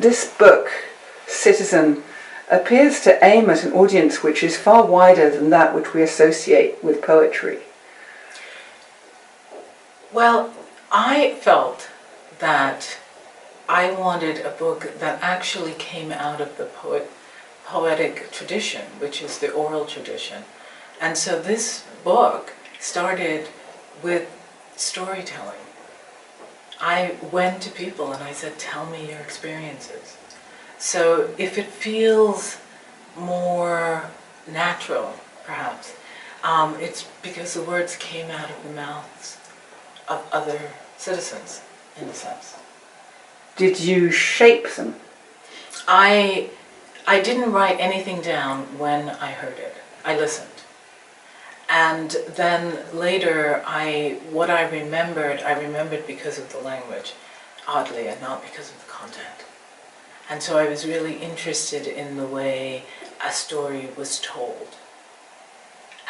This book, Citizen, appears to aim at an audience which is far wider than that which we associate with poetry. Well, I felt that I wanted a book that actually came out of the poetic tradition, which is the oral tradition. And so this book started with storytelling. I went to people and I said, tell me your experiences. So if it feels more natural, perhaps, it's because the words came out of the mouths of other citizens, in a sense. Did you shape them? I didn't write anything down when I heard it. I listened. And then later, what I remembered because of the language, oddly, and not because of the content. And so I was really interested in the way a story was told.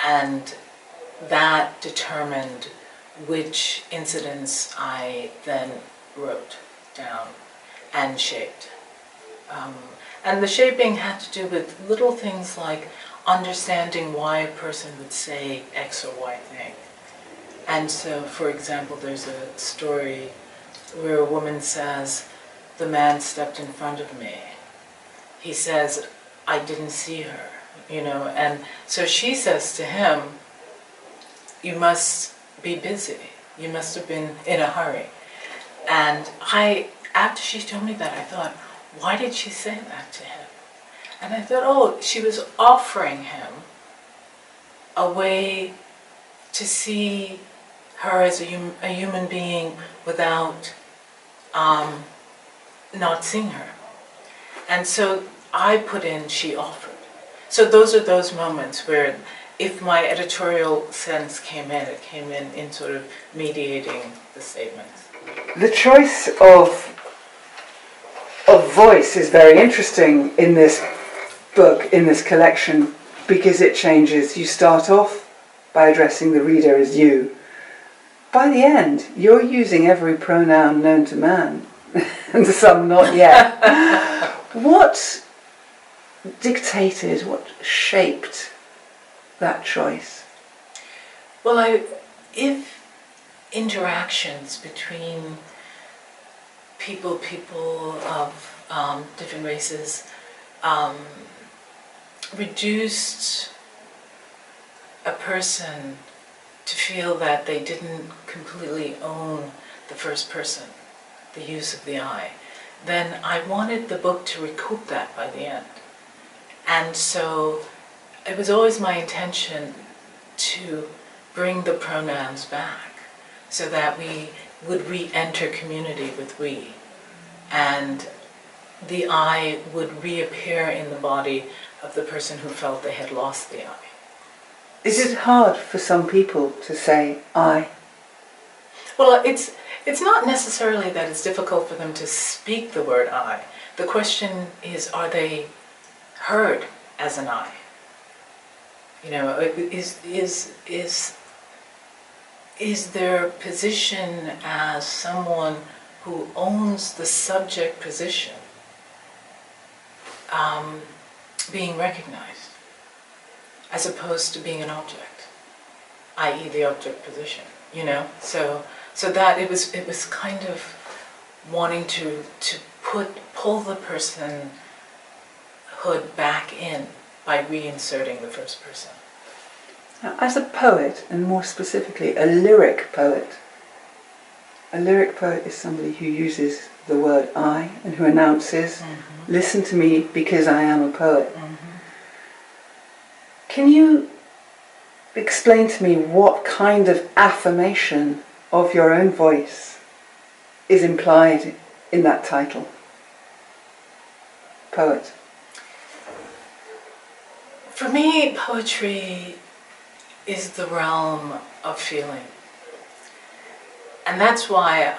And that determined which incidents I then wrote down and shaped. And the shaping had to do with little things like understanding why a person would say X or Y thing. And so, for example, there's a story where a woman says, the man stepped in front of me. He says, I didn't see her, and so she says to him, you must be busy. You must have been in a hurry. And after she told me that, I thought, why did she say that to him? And I thought, oh, she was offering him a way to see her as a human being without not seeing her. And so I put in, she offered. So those are those moments where if my editorial sense came in, it came in sort of mediating the statements. The choice of voice is very interesting in this book, in this collection, because it changes. You start off by addressing the reader as you. By the end, you're using every pronoun known to man, and some not yet. What dictated, what shaped that choice? Well, if interactions between people of different races reduced a person to feel that they didn't completely own the first person, the use of the I, then I wanted the book to recoup that by the end. And so it was always my intention to bring the pronouns back so that we would re-enter community with we, and the I would reappear in the body of the person who felt they had lost the I. Is it hard for some people to say I? Well, it's not necessarily that it's difficult for them to speak the word I. The question is, are they heard as an I? Is their position as someone who owns the subject position being recognized, as opposed to being an object, i.e. the object position, So that it was kind of wanting to pull the personhood back in by reinserting the first person. Now, as a poet, and more specifically a lyric poet is somebody who uses the word I and who announces, listen to me because I am a poet. Can you explain to me what kind of affirmation of your own voice is implied in that title? Poet. For me, poetry is the realm of feeling. And that's why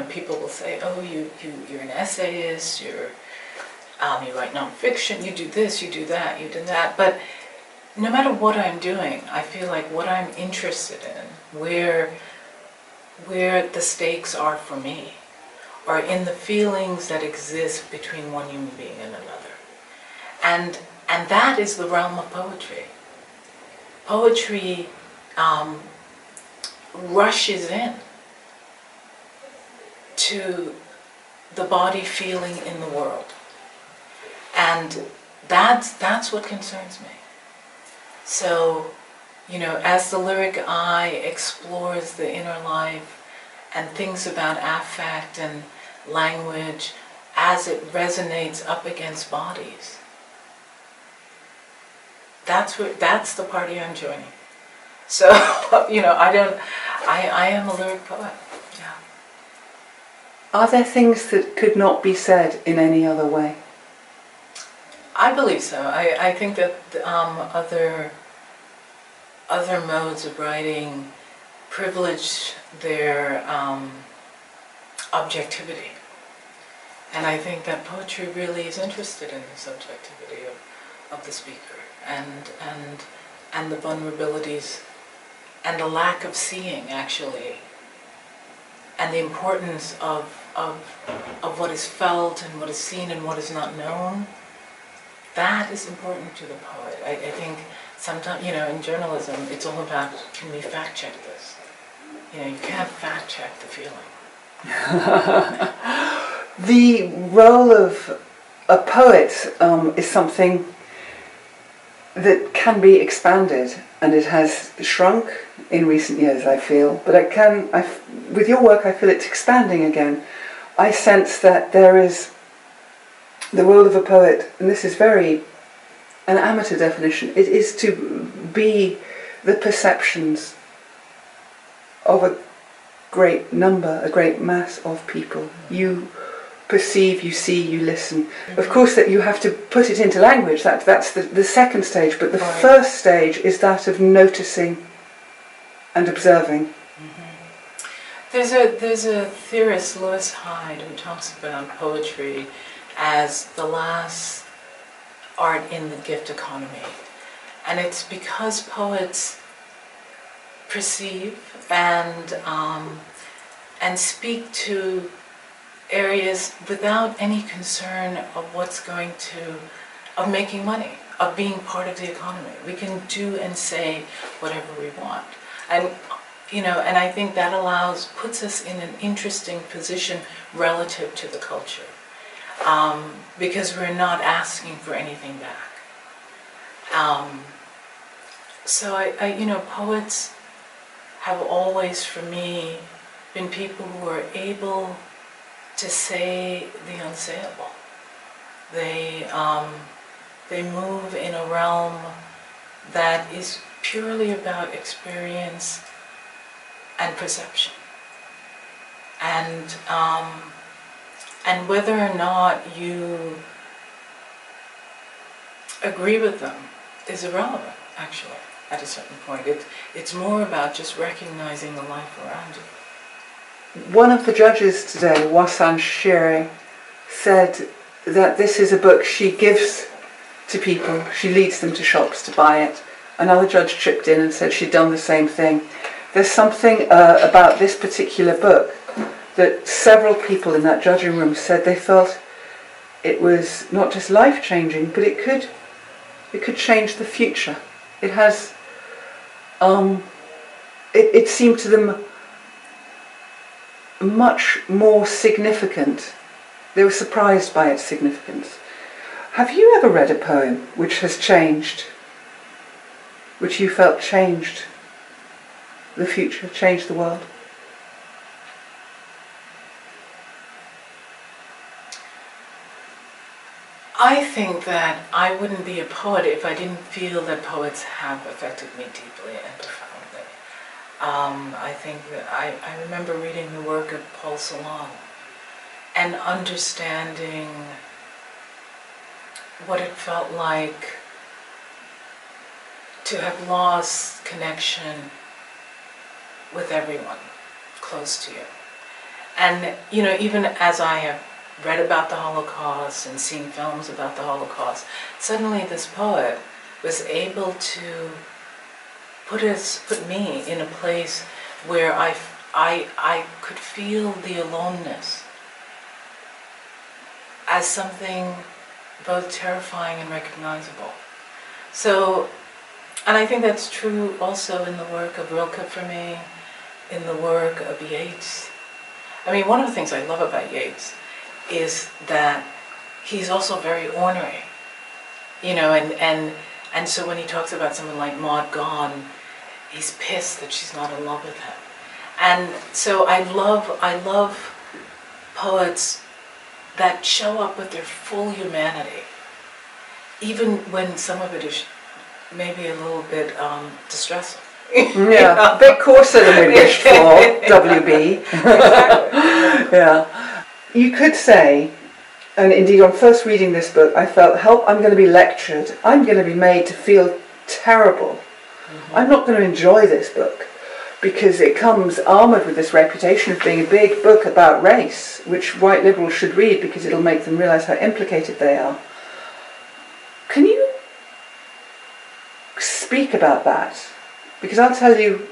people will say, oh, you're an essayist, you write nonfiction, you do this, you do that, you do that. But no matter what I'm doing, I feel like what I'm interested in, where the stakes are for me, or in the feelings that exist between one human being and another. And that is the realm of poetry. Poetry rushes in to the body feeling in the world. And that's what concerns me. So, you know, as the lyric eye explores the inner life and thinks about affect and language as it resonates up against bodies, that's the party I'm joining. So, you know, I am a lyric poet. Yeah. Are there things that could not be said in any other way? I believe so. I think that other modes of writing privilege their objectivity. And I think that poetry really is interested in the subjectivity of the speaker and the vulnerabilities and the lack of seeing, actually, and the importance of what is felt and what is seen and what is not known. That is important to the poet. I think sometimes, you know, in journalism, it's all about, can we fact check this? You know, you can't fact check the feeling. The role of a poet is something that can be expanded, and it has shrunk in recent years, I feel. But with your work, I feel it's expanding again. I sense that there is the role of a poet, and this is very an amateur definition, it is to be the perceptions of a great number, a great mass of people. You perceive, you see, you listen. Mm-hmm. Of course, that you have to put it into language, that's the second stage, but the right. First stage is that of noticing and observing. Mm-hmm. There's a theorist, Lewis Hyde, who talks about poetry as the last art in the gift economy. And it's because poets perceive and speak to areas without any concern of of making money, of being part of the economy. We can do and say whatever we want. And, you know, and I think that puts us in an interesting position relative to the culture. Because we're not asking for anything back. So I, you know, poets have always, for me, been people who are able to say the unsayable. They move in a realm that is purely about experience and perception. And whether or not you agree with them is irrelevant, actually, at a certain point. It's more about just recognizing the life around you. One of the judges today, Wasan Shere, said that this is a book she gives to people, she leads them to shops to buy it. Another judge chipped in and said she'd done the same thing. There's something about this particular book that several people in that judging room said they felt it was not just life-changing, but it could change the future. It has, it seemed to them much more significant. They were surprised by its significance. Have you ever read a poem which has changed, which you felt changed the future, changed the world? I think that I wouldn't be a poet if I didn't feel that poets have affected me deeply and profoundly. I think that I remember reading the work of Paul Celan and understanding what it felt like to have lost connection with everyone close to you. And, you know, even as I have read about the Holocaust and seen films about the Holocaust, suddenly this poet was able to put me in a place where I could feel the aloneness as something both terrifying and recognizable. So, and I think that's true also in the work of Rilke for me, in the work of Yeats. I mean, one of the things I love about Yeats is that he's also very ornery, you know, and so when he talks about someone like Maud Gonne, he's pissed that she's not in love with him. And so I love poets that show up with their full humanity, even when some of it is maybe a little bit distressing. Yeah, a bit coarser than we wished for, WB. Exactly. Yeah. You could say, and indeed on first reading this book, I felt, help, I'm going to be lectured. I'm going to be made to feel terrible. Mm-hmm. I'm not going to enjoy this book because it comes armoured with this reputation of being a big book about race, which white liberals should read because it'll make them realise how implicated they are. Can you speak about that? Because I'll tell you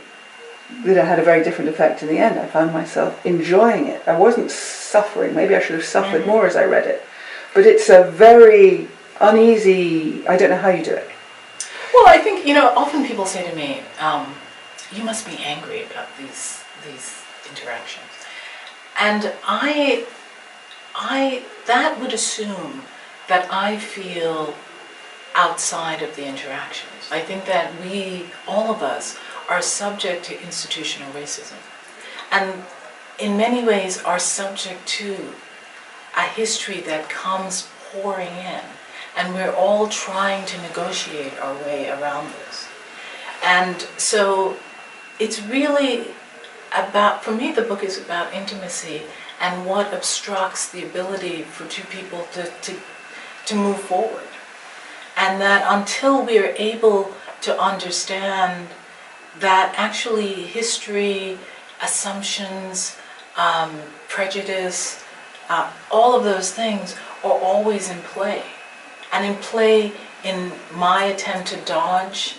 that it had a very different effect in the end. I found myself enjoying it. I wasn't suffering. Maybe I should have suffered more as I read it. But it's a very uneasy, I don't know how you do it. Well, I think, you know, often people say to me, you must be angry about these interactions. And that would assume that I feel outside of the interactions. I think that we, all of us, are subject to institutional racism. And in many ways are subject to a history that comes pouring in. And we're all trying to negotiate our way around this. And so it's really about, for me the book is about intimacy and what obstructs the ability for two people to move forward. And that until we are able to understand that actually history, assumptions, prejudice, all of those things are always in play. And in play in my attempt to dodge,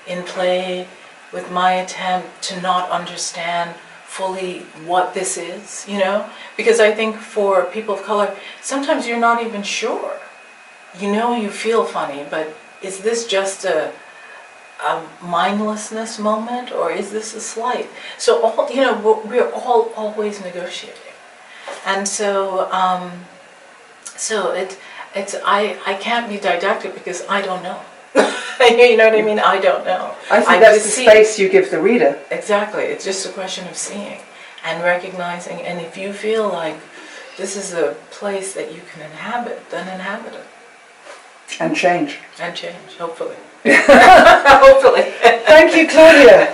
in play with my attempt to not understand fully what this is, you know? Because I think for people of color, sometimes you're not even sure. You know you feel funny, but is this just a mindlessness moment, or is this a slight? So all, you know, we're all always negotiating, and so I can't be didactic because I don't know. You know what I mean? I don't know. I think that's the space you give the reader. Exactly. It's just a question of seeing and recognizing. And if you feel like this is a place that you can inhabit, then inhabit it. And change. And change, hopefully. Hopefully. Thank you, Claudia.